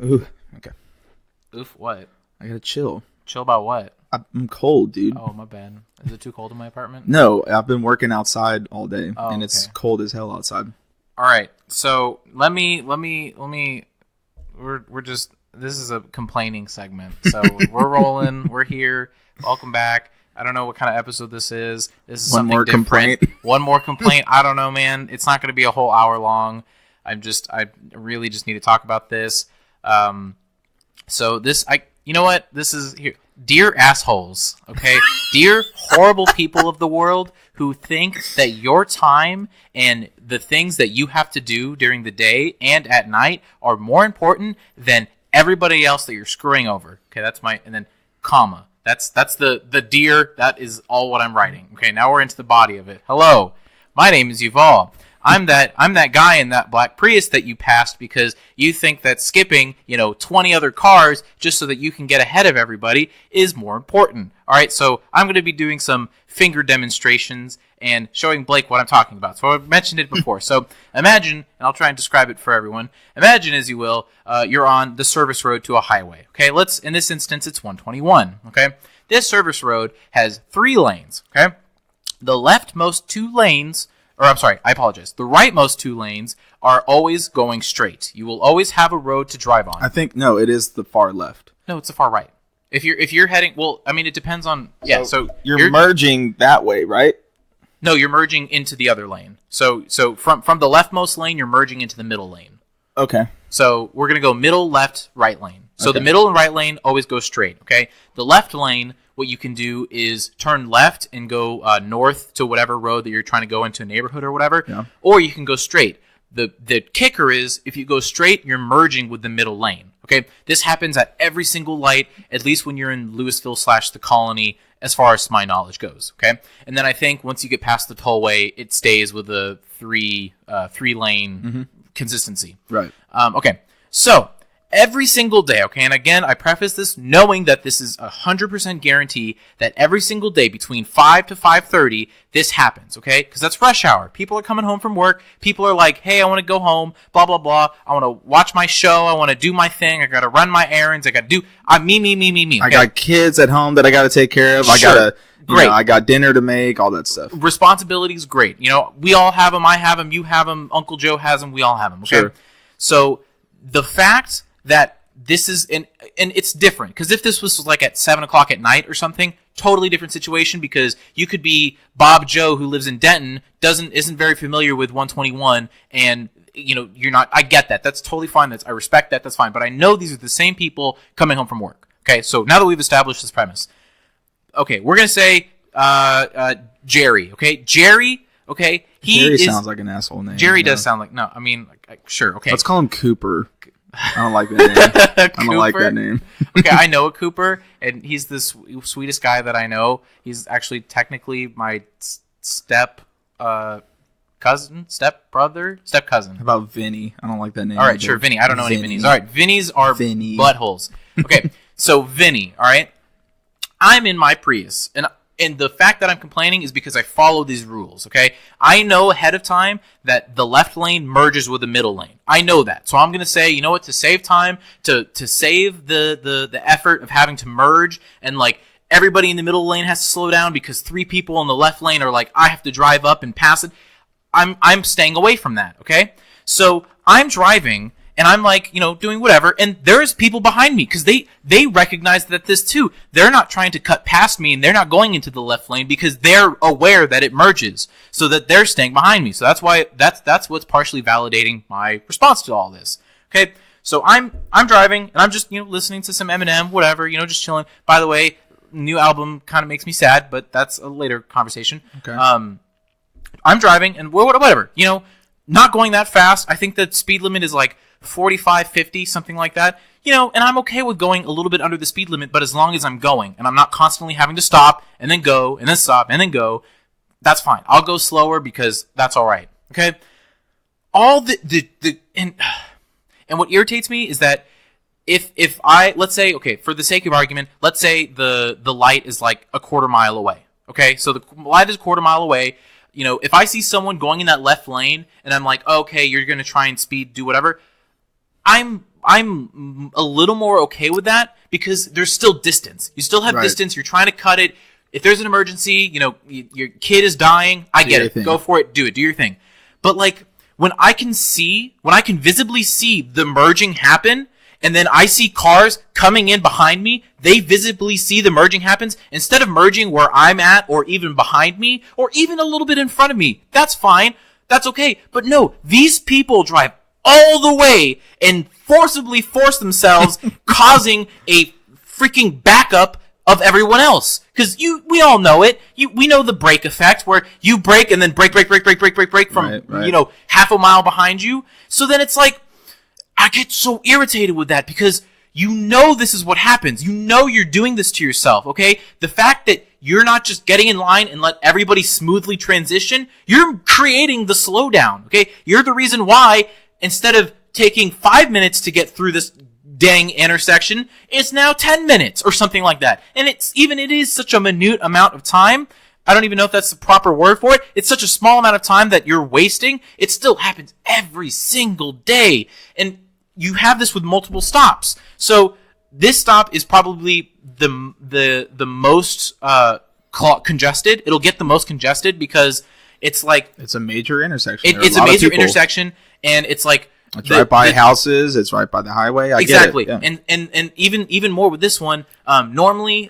Ooh, okay. Oof, what? I gotta chill. Chill about what? I'm cold, dude. Oh, my bad. Is it too cold in my apartment? No, I've been working outside all day, and it's okay. cold as hell outside. All right. So let me. We're just. This is a complaining segment. So we're rolling. We're here. Welcome back. I don't know what kind of episode this is. This is One something more different. complaint. One more complaint. I don't know, man. It's not going to be a whole hour long. I really just need to talk about this. So this, you know what? This is here. Dear assholes, okay? Dear horrible people of the world who think that your time and the things that you have to do during the day and at night are more important than everybody else that you're screwing over. Okay, that's my, and then comma. That's the dear, that is all what I'm writing. Okay, now we're into the body of it. Hello, my name is Yuval. I'm that guy in that black Prius that you passed because you think that skipping, 20 other cars just so that you can get ahead of everybody is more important. All right, so I'm going to be doing some finger demonstrations and showing Blake what I'm talking about. So I've mentioned it before. So imagine, and I'll try and describe it for everyone. Imagine, as you will, you're on the service road to a highway. Okay, in this instance, it's 121. Okay, this service road has 3 lanes. Okay, the leftmost 2 lanes. Or I'm sorry, I apologize. The rightmost 2 lanes are always going straight. You will always have a road to drive on. I think no, it is the far left. No, it's the far right. If you're heading, well, I mean, it depends on. Yeah, so you're merging that way, right? No, you're merging into the other lane. So from the leftmost lane, you're merging into the middle lane. Okay. So we're gonna go middle, left, right lane. So Okay. the middle and right lane always go straight. Okay. The left lane, what you can do is turn left and go north to whatever road that you're trying to go into a neighborhood or whatever. Yeah. Or you can go straight. The kicker is if you go straight, you're merging with the middle lane. Okay. This happens at every single light, at least when you're in Louisville / the Colony, as far as my knowledge goes. Okay. And then I think once you get past the tollway, it stays with the three lane consistency. Right. Okay. So every single day, okay, and again, I preface this knowing that this is 100% guarantee that every single day between 5 to 5:30, this happens, okay? Because that's rush hour. People are coming home from work. People are like, hey, I want to go home, blah, blah, blah. I want to watch my show. I want to do my thing. I got to run my errands. I got to do me. I got kids at home that I got to take care of. Sure. I got dinner to make, all that stuff. Responsibility is great. We all have them. I have them. You have them. Uncle Joe has them. We all have them, okay? Sure. So the fact that this is and it's different because if this was like at 7:00 at night or something, totally different situation because you could be Bob Joe who lives in Denton, isn't very familiar with 121, and you're not. I get that. That's totally fine. I respect that. That's fine. But I know these are the same people coming home from work. Okay, so now that we've established this premise, okay, we're gonna say Jerry. Okay, Jerry. Okay, Jerry sounds like an asshole name. Jerry does sound like no. I mean, sure. Okay, let's call him Cooper. I don't like that name. I don't like that name. Okay, I know a Cooper, and he's the sweetest guy that I know. He's actually technically my step cousin. How about Vinny? I don't like that name. All right, sure, Vinny. I don't know any Vinnies. All right, Vinnies are Vinny. buttholes. Okay, so Vinny, all right? I'm in my Prius, and the fact that I'm complaining is because I follow these rules, okay? I know ahead of time that the left lane merges with the middle lane. I know that. So I'm going to say, you know what, to save time, to save the effort of having to merge, and like everybody in the middle lane has to slow down because 3 people in the left lane are like, I have to drive up and pass it. I'm staying away from that, okay? So I'm driving, and I'm like, doing whatever, and there's people behind me because they recognize that this too. They're not trying to cut past me, and they're not going into the left lane because they're aware that it merges, so that they're staying behind me. So that's why that's what's partially validating my response to all this. Okay, so I'm driving, and I'm just listening to some Eminem, whatever, just chilling. By the way, new album kind of makes me sad, but that's a later conversation. Okay. I'm driving, and whatever, not going that fast. I think the speed limit is like 45, 50, something like that. And I'm okay with going a little bit under the speed limit, but as long as I'm going and I'm not constantly having to stop and then go and then stop and then go, that's fine. I'll go slower because that's all right. Okay. All and what irritates me is that if I, let's say, okay, for the sake of argument, let's say the light is like a quarter mile away. Okay. So the light is a quarter mile away. If I see someone going in that left lane and I'm like, okay, you're going to try and speed, do whatever, I'm I'm a little more okay with that because there's still distance. You still have distance. You're trying to cut it. If there's an emergency, your kid is dying, I get it. Go for it. Do it. Do your thing. But like when I can visibly see the merging happen, and then I see cars coming in behind me, they visibly see the merging happens. Instead of merging where I'm at or even behind me or even a little bit in front of me, that's fine. That's okay. But no, these people drive all the way and forcibly force themselves, causing a freaking backup of everyone else. Because we all know it. We know the brake effect where you brake and then brake from, half a mile behind you. So then it's like, I get so irritated with that because this is what happens. You're doing this to yourself, okay? The fact that you're not just getting in line and let everybody smoothly transition, you're creating the slowdown, okay? You're the reason why instead of taking 5 minutes to get through this dang intersection, it's now 10 minutes or something like that. And it is such a minute amount of time. I don't even know if that's the proper word for it. It's such a small amount of time that you're wasting. It still happens every single day. And you have this with multiple stops. So this stop is probably the most congested. It'll get the most congested because it's like it's a major intersection. It's a major intersection, and it's like it's right by houses. It's right by the highway. Exactly. Get it. Yeah. And even more with this one. Normally,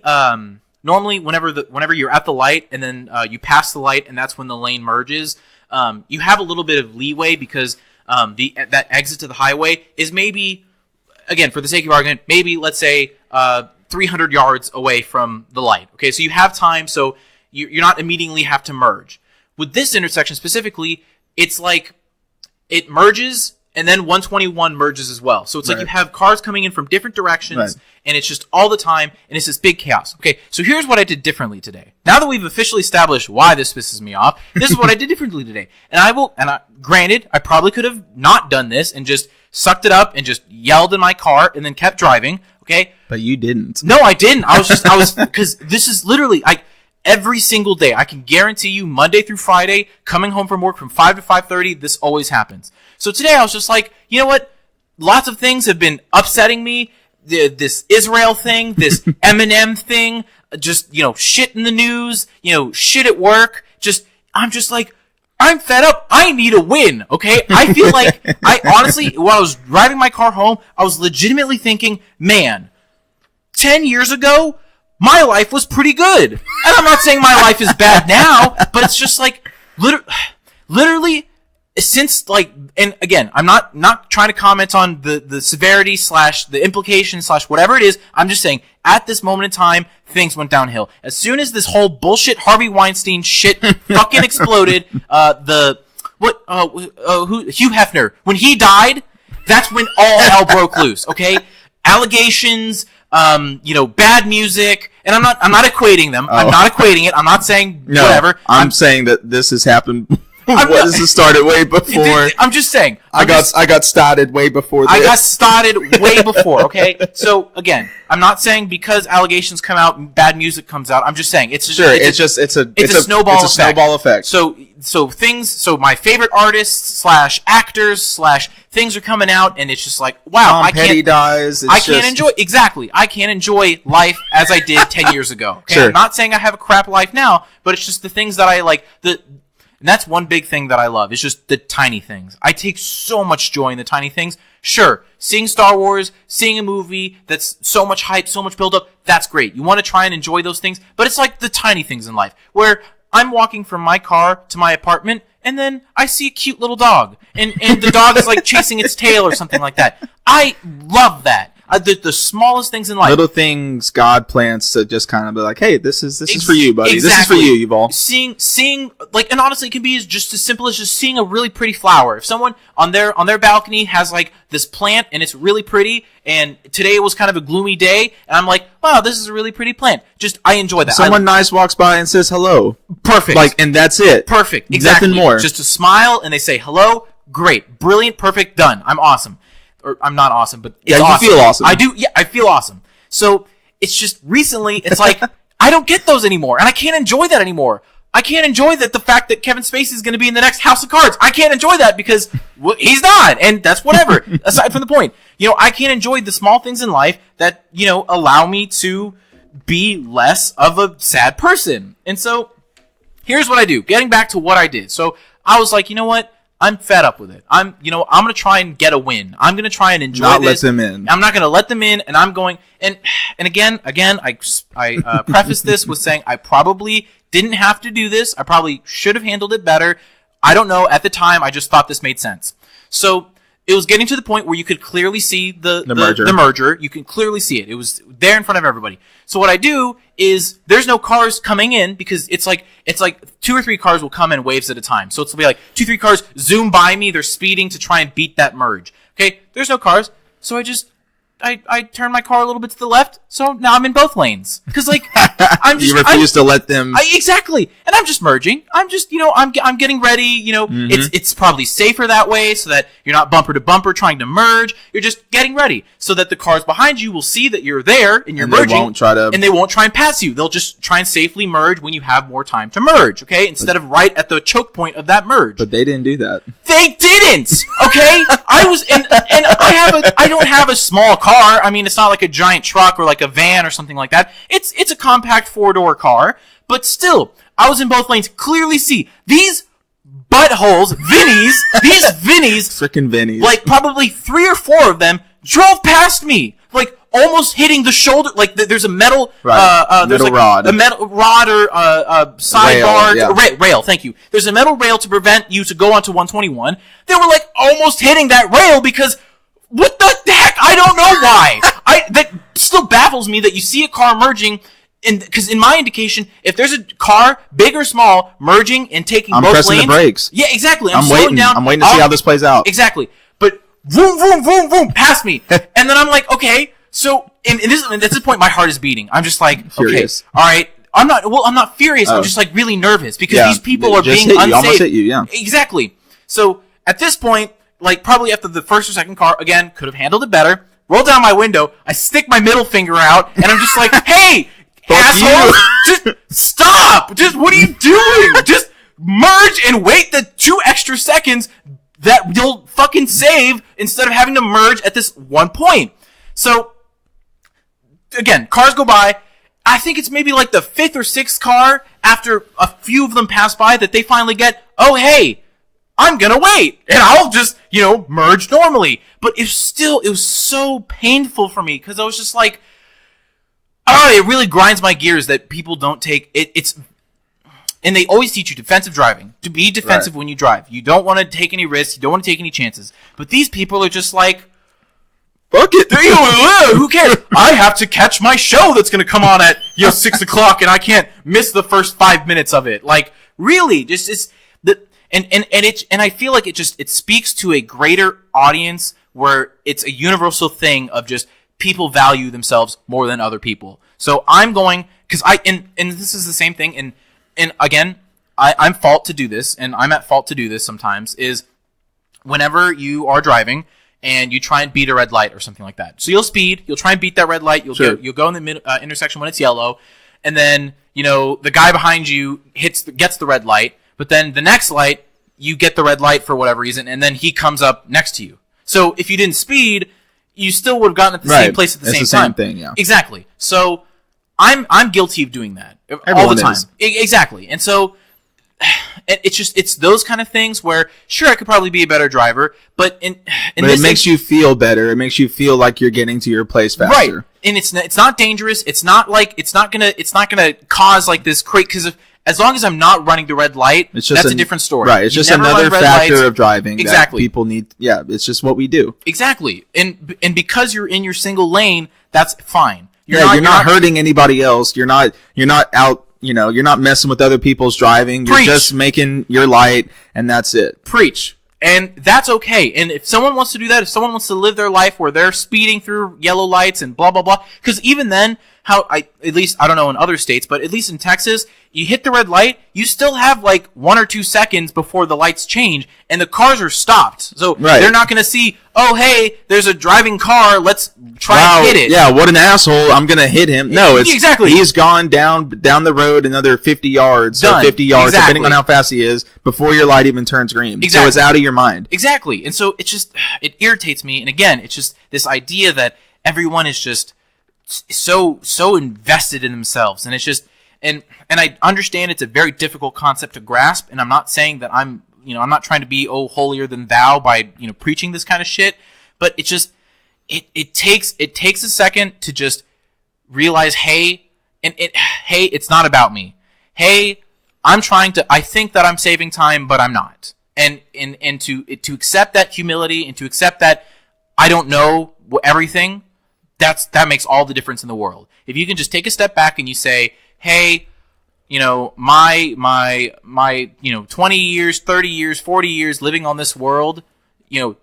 whenever you're at the light and then you pass the light and that's when the lane merges, you have a little bit of leeway because that exit to the highway is maybe, again, for the sake of argument, maybe let's say 300 yards away from the light. Okay, so you have time, so you're not immediately have to merge. With this intersection specifically, it's like it merges and then 121 merges as well. So it's like you have cars coming in from different directions, and it's just all the time, and it's this big chaos. Okay, so here's what I did differently today. Now that we've officially established why this pisses me off, this is what I did differently today. Granted, I probably could have not done this and just sucked it up and just yelled in my car and then kept driving. Okay, but you didn't. No, I didn't. Because this is literally every single day. I can guarantee you, Monday through Friday, coming home from work from 5 to 5:30, this always happens. So today I was just like, you know what? Lots of things have been upsetting me. This Israel thing, this Eminem thing, just, shit in the news, shit at work. I'm just like, I'm fed up. I need a win, okay? I feel like, I honestly, while I was driving my car home, I was legitimately thinking, man, 10 years ago, my life was pretty good. And I'm not saying my life is bad now, but it's just like, literally, since and again, I'm not trying to comment on the severity / the implication / whatever it is. I'm just saying, at this moment in time, things went downhill. As soon as this whole bullshit Harvey Weinstein shit fucking exploded, Hugh Hefner, when he died, that's when all hell broke loose. Okay, allegations, bad music, and I'm not equating them. I'm not equating it. I'm not saying whatever. I'm saying that this has happened. This started way before. I'm just saying. I got started way before this. I got started way before, okay? So, again, I'm not saying because allegations come out and bad music comes out. I'm just saying it's a snowball effect. So my favorite artists / actors / things are coming out, and it's just like, wow, Tom Petty dies. I can't enjoy life as I did 10 years ago. Okay? Sure. I'm not saying I have a crap life now, but it's just the things that I like. And that's one big thing that I love. It's just the tiny things. I take so much joy in the tiny things. Sure, seeing Star Wars, seeing a movie that's so much hype, so much build up, that's great. You want to try and enjoy those things, but it's like the tiny things in life where I'm walking from my car to my apartment and then I see a cute little dog and the dog is like chasing its tail or something like that. I love that. The smallest things in life. Little things God plants to just kind of be like, hey, this is for you, buddy. Exactly. This is for you, Yuval. Seeing and honestly, it can be just as simple as just seeing a really pretty flower. If someone on their balcony has this plant and it's really pretty, and today was kind of a gloomy day, and I'm like, wow, this is a really pretty plant. I enjoy that. Someone nice walks by and says hello. Perfect. And that's it. Perfect. Exactly. Nothing more. Just a smile and they say hello. Great. Brilliant. Perfect. Done. I'm awesome. Or I'm not awesome, but it's awesome. You feel awesome. I do. Yeah, I feel awesome. So it's just recently, it's like I don't get those anymore, and I can't enjoy that anymore. I can't enjoy the fact that Kevin Spacey is going to be in the next House of Cards. I can't enjoy that because he's not, and that's whatever. Aside from the point, I can't enjoy the small things in life that allow me to be less of a sad person. And so here's what I do. Getting back to what I did. So I was like, you know what? I'm fed up with it. I'm going to try and get a win. I'm going to try and enjoy Not this. let them in. I'm not going to let them in, and I'm going, and again, I preface this with saying I probably didn't have to do this. I probably should have handled it better. I don't know. At the time, I just thought this made sense. So it was getting to the point where you could clearly see the merger. You can clearly see it. It was there in front of everybody. So what I do is there's no cars coming in because it's like 2 or 3 cars will come in waves at a time. So it'll be like 2, 3 cars zoom by me. They're speeding to try and beat that merge. Okay, there's no cars. So I turn my car a little bit to the left, so now I'm in both lanes. Because, I'm just... You refuse to let them... Exactly. And I'm just merging. I'm just, I'm getting ready, It's probably safer that way, so that you're not bumper to bumper trying to merge. You're just getting ready, so that the cars behind you will see that you're there, and you're merging. And they won't try and pass you. They'll just try and safely merge when you have more time to merge, okay? Instead of right at the choke point of that merge. But they didn't do that. They didn't! Okay? I don't have a small car. I mean, it's not like a giant truck or like a van or something like that. It's a compact 4-door car, but still, I was in both lanes. Clearly see these buttholes, these Vinnies, frickin' Vinnies. Like probably 3 or 4 of them drove past me, like almost hitting the shoulder. Like there's a metal, there's rod, a metal rod or sidebar rail. Thank you. There's a metal rail to prevent you to go onto 121. They were like almost hitting that rail because. What the heck? I don't know why. That still baffles me that you see a car merging, because in my indication, if there's a car, big or small, merging and taking both lanes... I'm pressing the brakes. Yeah, exactly. I'm waiting. I'm waiting to see how this plays out. Exactly. But vroom, vroom, vroom, vroom, past me. And then I'm like, okay, so... And at this point, my heart is beating. I'm just like, furious. Okay, all right. I'm not furious. I'm just like really nervous because these people are being unsafe. Almost hit you, yeah. Exactly. So at this point... Like, probably after the first or second car, again, could have handled it better. Roll down my window, I stick my middle finger out, and I'm just like, hey, asshole, just stop! Just, what are you doing? Just merge and wait the 2 extra seconds that you'll fucking save instead of having to merge at this one point. So, again, cars go by. I think it's maybe like the 5th or 6th car after a few of them pass by that they finally get, oh, hey, I'm gonna wait, and I'll just, merge normally. But it was so painful for me, because I was just like, it really grinds my gears that people don't take it. And they always teach you defensive driving, to be defensive when you drive. You don't want to take any risks, you don't want to take any chances. But these people are just like, fuck it, who cares? I have to catch my show that's gonna come on at 6 o'clock, and I can't miss the first 5 minutes of it. Like, really, And I feel like it speaks to a greater audience where it's a universal thing of just people value themselves more than other people. So I'm going, because and this is the same thing, and again, I'm fault to do this, and I'm at fault to do this sometimes, is whenever you are driving and you try and beat a red light or something like that. So you'll speed, you'll try and beat that red light, you'll go in the intersection when it's yellow, and then, the guy behind you gets the red light, but then the next light, you get the red light for whatever reason, and then he comes up next to you. So if you didn't speed, you still would have gotten at the same place at the same time. Same thing, yeah. Exactly. So I'm guilty of doing that Everyone all the time. Is. Exactly. And so it's those kind of things where, sure, I could probably be a better driver, but it makes you feel better. It makes you feel like you're getting to your place faster. Right. And it's not dangerous. It's not gonna cause like this crazy, because as long as I'm not running the red light, that's a different story. Right, it's just another factor of driving that people need. Yeah, it's just what we do. Exactly. And because you're in your single lane, that's fine. You're not hurting anybody else. You're not out, you're not messing with other people's driving. You're just making your light, and that's it. Preach. And that's okay. And if someone wants to do that, if someone wants to live their life where they're speeding through yellow lights and blah, blah, blah, because even then, at least, I don't know in other states, but at least in Texas, you hit the red light, you still have like 1 or 2 seconds before the lights change, and the cars are stopped. So they're not going to see, oh, hey, there's a driving car, let's try and hit it. Yeah, what an asshole, I'm going to hit him. No, it's exactly. He's gone down the road another 50 yards, Done. Or 50 yards, Exactly. depending on how fast he is, before your light even turns green. Exactly. So it's out of your mind. Exactly. And so it irritates me. And again, it's just this idea that everyone is just so invested in themselves, and it's just and I understand it's a very difficult concept to grasp, and I'm not saying that I'm not trying to be holier than thou by preaching this kind of shit, but it's just it takes a second to just realize, hey, it's not about me. Hey, I think that I'm saving time, but I'm not, and to accept that humility and to accept that I don't know everything. That makes all the difference in the world. If you can just take a step back and you say, hey, my 20 years, 30 years, 40 years living on this world,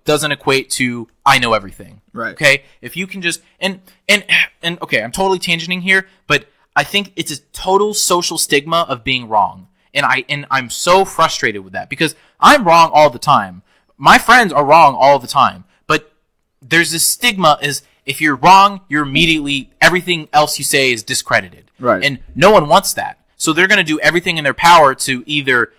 doesn't equate to I know everything. Right. Okay? If you can just and okay, I'm totally tangenting here, but I think it's a total social stigma of being wrong. And I'm so frustrated with that because I'm wrong all the time. My friends are wrong all the time. But there's this stigma is if you're wrong, you're immediately, everything else you say is discredited. Right. And no one wants that. So they're going to do everything in their power to either,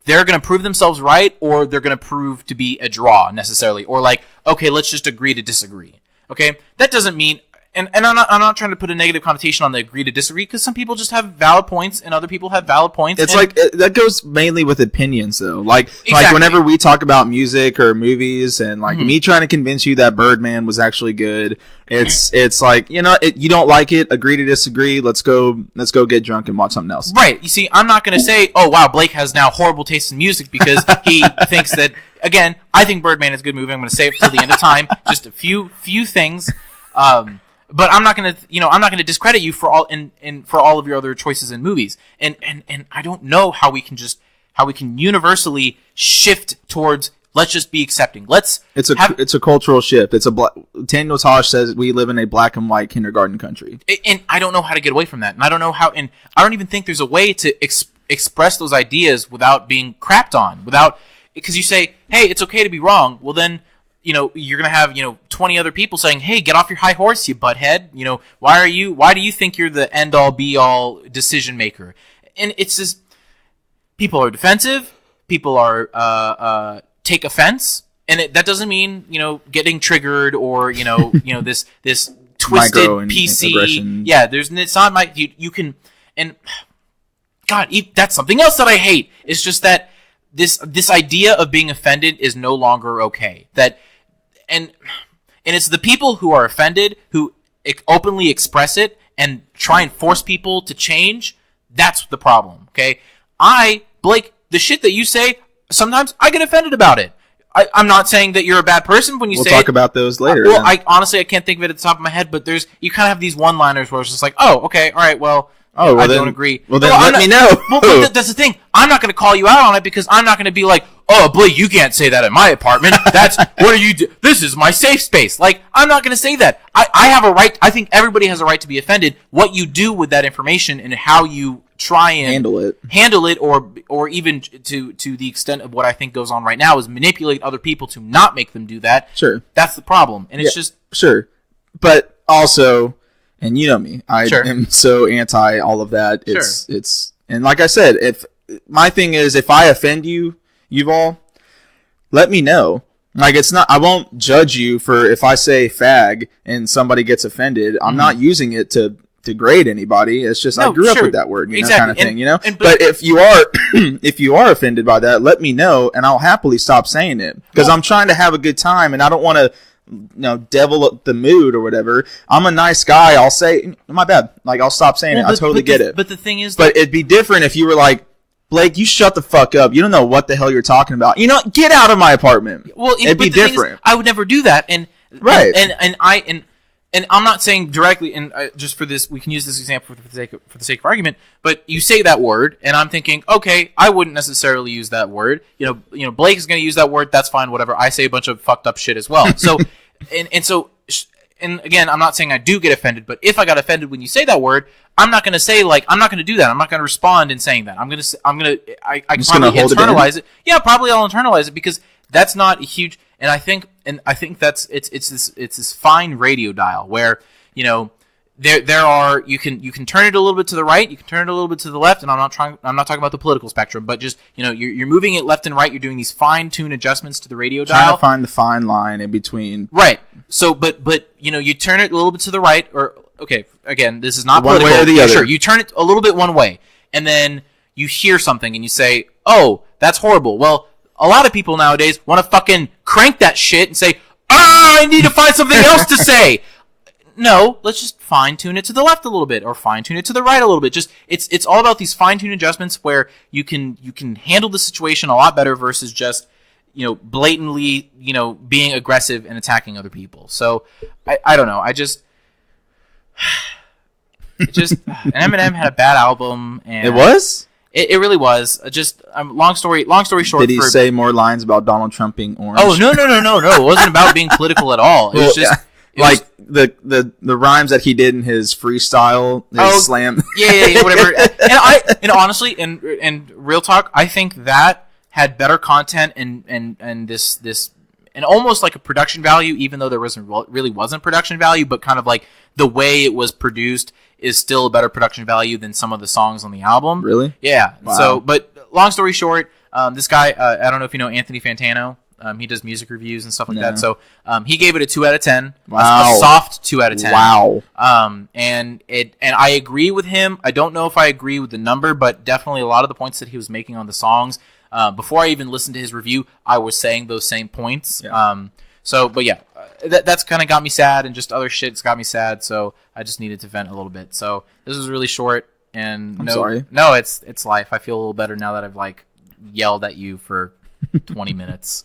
they're going to prove themselves right, or they're going to prove to be a draw, necessarily. Or like, okay, let's just agree to disagree. Okay? That doesn't mean, and I'm not trying to put a negative connotation on the agree to disagree, because some people just have valid points, and other people have valid points. It's like, that goes mainly with opinions, though. Like Exactly. whenever we talk about music or movies, and like me trying to convince you that Birdman was actually good, it's like, you don't like it, agree to disagree, let's go get drunk and watch something else. Right. You see, I'm not going to say, oh, wow, Blake has now horrible taste in music because he thinks that, again, I think Birdman is a good movie. I'm going to save it till the end of time. Just a few things. But I'm not going to discredit you for all of your other choices in movies. And I don't know how we can universally shift towards let's just be accepting. It's a cultural shift. Daniel Tosh says we live in a black and white kindergarten country. And I don't know how to get away from that. And I don't know how, and I don't even think there's a way to express those ideas without being crapped on, because you say, hey, it's okay to be wrong. Well, then, you're going to have, 20 other people saying, hey, get off your high horse, you butthead. Why do you think you're the end all be all decision maker? And it's just, people are defensive. People are, take offense. And that doesn't mean, getting triggered or, this twisted PC. Yeah. It's not you can, and God, that's something else that I hate. It's just that this idea of being offended is no longer okay. And it's the people who are offended who openly express it and try and force people to change. That's the problem. Okay. Blake, the shit that you say, sometimes I get offended about it. I'm not saying that you're a bad person when you say it. We'll talk about those later. Well, I honestly can't think of it at the top of my head, but you kind of have these one-liners where it's just like, oh, okay, all right, well, I don't agree. Well, then let me know. Well, but that's the thing. I'm not going to call you out on it because I'm not going to be like, oh, Blake, you can't say that in my apartment. What are you do? This is my safe space. Like, I'm not going to say that. I have a right. I think everybody has a right to be offended. What you do with that information and how you try and handle it, or even to the extent of what I think goes on right now is manipulate other people to not make them do that. Sure. That's the problem. And it's just. Sure. But also, and you know me, I am so anti all of that. It's, and like I said, if my thing is, if I offend you, Yuval, let me know. Like, it's not, I won't judge you for if I say fag and somebody gets offended. I'm not using it to degrade anybody. It's just, I grew up with that word, kind of thing, But if you are, if you are offended by that, let me know and I'll happily stop saying it because I'm trying to have a good time and I don't want to, devil up the mood or whatever. I'm a nice guy. I'll say, my bad. Like, I'll stop saying it. I totally get it. But the thing is, but it'd be different if you were like, Blake, you shut the fuck up. You don't know what the hell you're talking about. Get out of my apartment. Well, it'd be different. I would never do that. And I'm not saying directly. And just for this, we can use this example for the sake of argument. But you say that word, and I'm thinking, okay, I wouldn't necessarily use that word. Blake is going to use that word. That's fine. Whatever. I say a bunch of fucked up shit as well. So, and again, I'm not saying I do get offended, but if I got offended when you say that word, I'm not going to say like I'm not going to do that. I'm not going to respond in saying that. I can probably internalize it. Yeah, probably I'll internalize it because that's not a huge. And I think that's it's this fine radio dial where there are you can turn it a little bit to the right, you can turn it a little bit to the left, and I'm not talking about the political spectrum, but just you're moving it left and right. You're doing these fine tune adjustments to the radio dial. Trying to find the fine line in between. Right. So, but you turn it a little bit to the right, or okay, again, this is not one political. Way or the other. Sure, you turn it a little bit one way, and then you hear something and you say, "Oh, that's horrible." Well, a lot of people nowadays want to fucking crank that shit and say, I need to find something else to say. No, let's just fine-tune it to the left a little bit or fine-tune it to the right a little bit. Just it's all about these fine-tune adjustments where you can handle the situation a lot better versus just blatantly being aggressive and attacking other people. So I don't know. Eminem had a bad album and it was? It really was. Just long story short. Did he say more lines about Donald Trump being orange? Oh no! It wasn't about being political at all. It was just the rhymes that he did in his freestyle, his slam. Yeah, whatever. And honestly, and real talk, I think that had better content and this and almost like a production value, even though there really wasn't production value, but kind of like the way it was produced is still a better production value than some of the songs on the album. Really? Yeah. Wow. So, but long story short, this guy, I don't know if you know Anthony Fantano. He does music reviews and stuff like that. So he gave it a 2 out of 10. Wow. A soft 2 out of 10. Wow. And I agree with him. I don't know if I agree with the number, but definitely a lot of the points that he was making on the songs. Before I even listened to his review, I was saying those same points. Yeah. That's kind of got me sad, and just other shit's got me sad. So I just needed to vent a little bit. So this was really short, and I'm sorry. No, it's life. I feel a little better now that I've yelled at you for 20 minutes.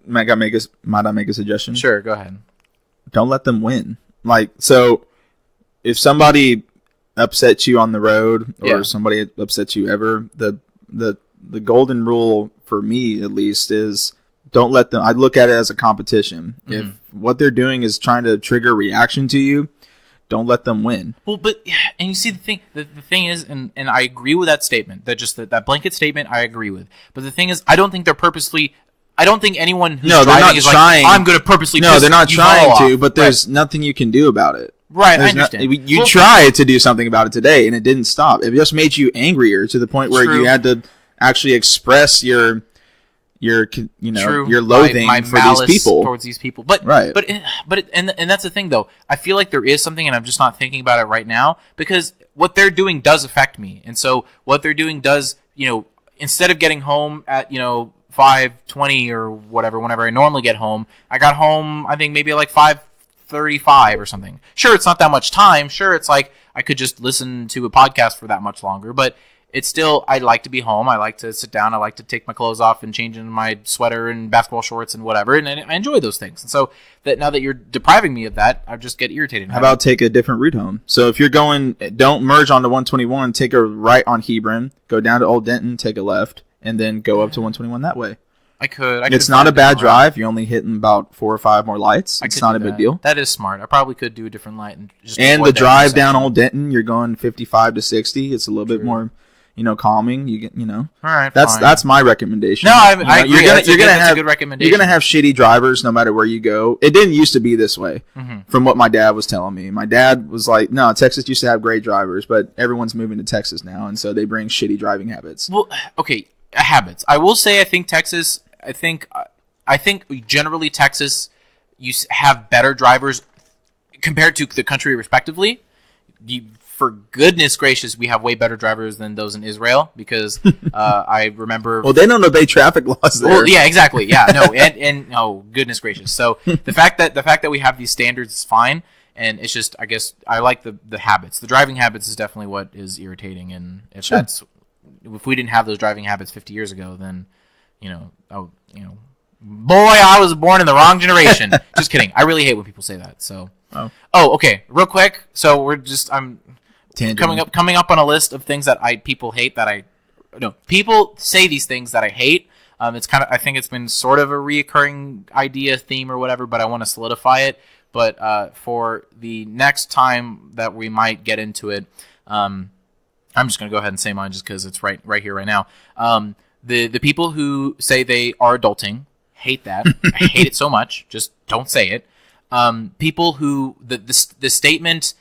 Might I make a suggestion? Sure, go ahead. Don't let them win. So if somebody upsets you on the road or somebody upsets you ever, the golden rule for me at least is don't let them. I look at it as a competition. Mm-hmm. If what they're doing is trying to trigger reaction to you, don't let them win. Well, and you see the thing is, and I agree with that statement. That blanket statement I agree with. But the thing is, I don't think they're purposely. I don't think anyone who's driving is trying. I'm going to purposely. No, they're not trying to. But there's nothing you can do about it. Right, I understand. You tried to do something about it today, and it didn't stop. It just made you angrier to the point where you had to actually express your loathing for these people towards these people. But that's the thing though. I feel like there is something, and I'm just not thinking about it right now because what they're doing does affect me, and so what they're doing does instead of getting home at 5:20 or whatever, whenever I normally get home, I got home I think maybe like 5:35 or something. Sure, it's not that much time. Sure, it's like I could just listen to a podcast for that much longer, but it's still, I like to be home. I like to sit down. I like to take my clothes off and change into my sweater and basketball shorts and whatever, and I enjoy those things. And so that now that you're depriving me of that, I just get irritated. How about take a different route home? So if you're going, don't merge onto 121, take a right on Hebron, go down to Old Denton, take a left, and then go up to 121 that way. I could. It's not a bad drive. You're only hitting about 4 or 5 more lights. It's not a big deal. That is smart. I probably could do a different light. And the drive down Old Denton, you're going 55 to 60. It's a little bit more, calming. You get, All right. That's my recommendation. No, I agree. That's a good recommendation. You're gonna have shitty drivers no matter where you go. It didn't used to be this way, from what my dad was telling me. My dad was like, "No, Texas used to have great drivers, but everyone's moving to Texas now, and so they bring shitty driving habits." Well, okay, habits. I will say, I think Texas. I think generally Texas, you have better drivers compared to the country respectively. For goodness gracious, we have way better drivers than those in Israel because I remember. Well, they don't obey traffic laws there. Well, yeah, exactly. Yeah, no, and oh goodness gracious. So the fact that we have these standards is fine, and it's just I guess I like the habits. The driving habits is definitely what is irritating, and if we didn't have those driving habits 50 years ago, then. Boy, I was born in the wrong generation. Just kidding. I really hate when people say that. So, okay, real quick. So I'm coming up on a list of things that people hate people say these things that I hate. It's I think it's been sort of a reoccurring idea, theme, or whatever, but I want to solidify it. But for the next time that we might get into it, I'm just going to go ahead and say mine just because it's right here, right now. The people who say they are adulting, hate that. I hate it so much. Just don't say it. People who, the statement,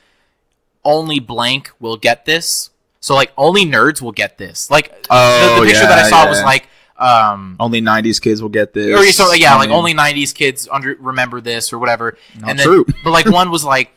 only blank will get this. So, like, only nerds will get this. Like, the picture that I saw was like, only 90s kids will get this. Or so, yeah, like only 90s kids remember this or whatever. Not and then, true. But like one was like,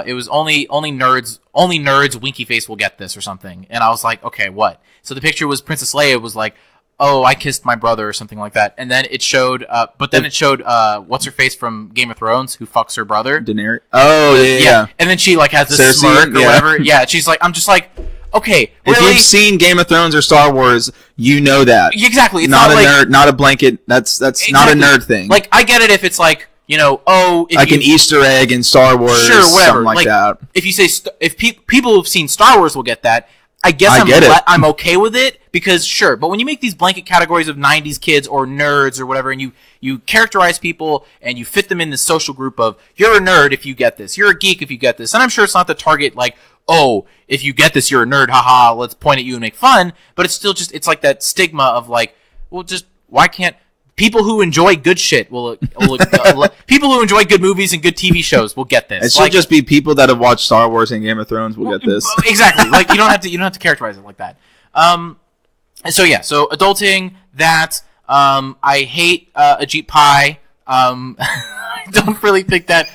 it was only nerds winky face will get this or something. And I was like, okay, what? So the picture was Princess Leia was like, oh, I kissed my brother or something like that. And then it showed, what's her face from Game of Thrones who fucks her brother. Daenerys. Oh yeah. And then she like has this smirk or whatever. Yeah. She's like, I'm just like. Okay, if you've seen Game of Thrones or Star Wars, you know that. Exactly. It's not a nerd, not a blanket. That's exactly. Not a nerd thing. Like, I get it if it's like, you know, like an Easter egg in Star Wars, sure, whatever, something like that. If you say, if people who've seen Star Wars will get that, I guess I'm okay with it, because sure, but when you make these blanket categories of 90s kids or nerds or whatever, and you characterize people and you fit them in this social group of, you're a nerd if you get this, you're a geek if you get this, and I'm sure it's not the target, like, oh, if you get this, you're a nerd, haha, let's point at you and make fun, but it's still just, it's like that stigma of like, well, just, why can't, people who enjoy good shit people who enjoy good movies and good TV shows will get this. It should just be people that have watched Star Wars and Game of Thrones will get this. Exactly. Like, you don't have to characterize it like that. So adulting, that, I hate, Ajit Pai. I don't really think that,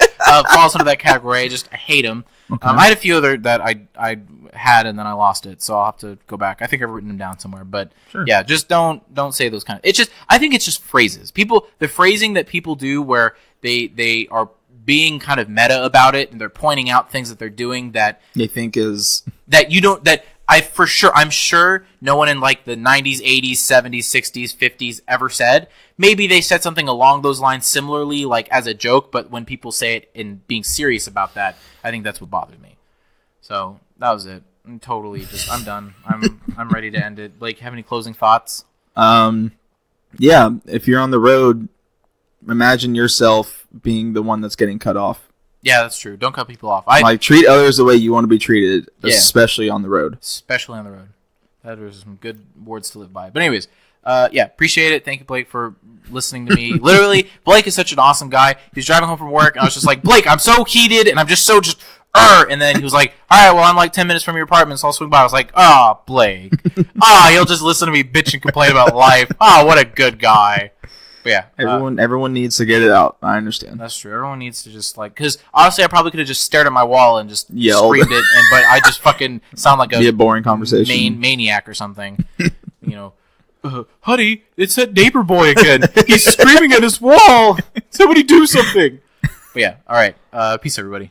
falls into that category. I hate him. Okay. I had a few other that I had and then I lost it, so I'll have to go back. I think I've written them down somewhere, but sure. Yeah, just don't say those kind of. It's just, I think it's just phrases. The phrasing that people do where they are being kind of meta about it and they're pointing out things that they're doing that they think is that you don't that. I'm sure no one in like the 90s, 80s, 70s, 60s, 50s ever said. Maybe they said something along those lines similarly, like as a joke, but when people say it in being serious about that, I think that's what bothered me. So that was it. I'm done. I'm ready to end it. Blake, have any closing thoughts? Yeah, if you're on the road, imagine yourself being the one that's getting cut off. Yeah, that's true. Don't cut people off. Treat others the way you want to be treated, especially on the road. Especially on the road. That are some good words to live by. But anyways, appreciate it. Thank you, Blake, for listening to me. Literally, Blake is such an awesome guy. He was driving home from work, and I was just like, Blake, I'm so heated, and I'm just so and then he was like, all right, well, I'm like 10 minutes from your apartment, so I'll swing by. I was like, Blake. He'll just listen to me bitch and complain about life. What a good guy. But yeah, everyone needs to get it out. I understand. That's true. Everyone needs to just like, because honestly, I probably could have just stared at my wall and just screamed it, but I just fucking sound like a boring conversation, maniac or something. You know, honey, it's that neighbor boy again. He's screaming at his wall. Somebody do something. But yeah, all right. Peace, everybody.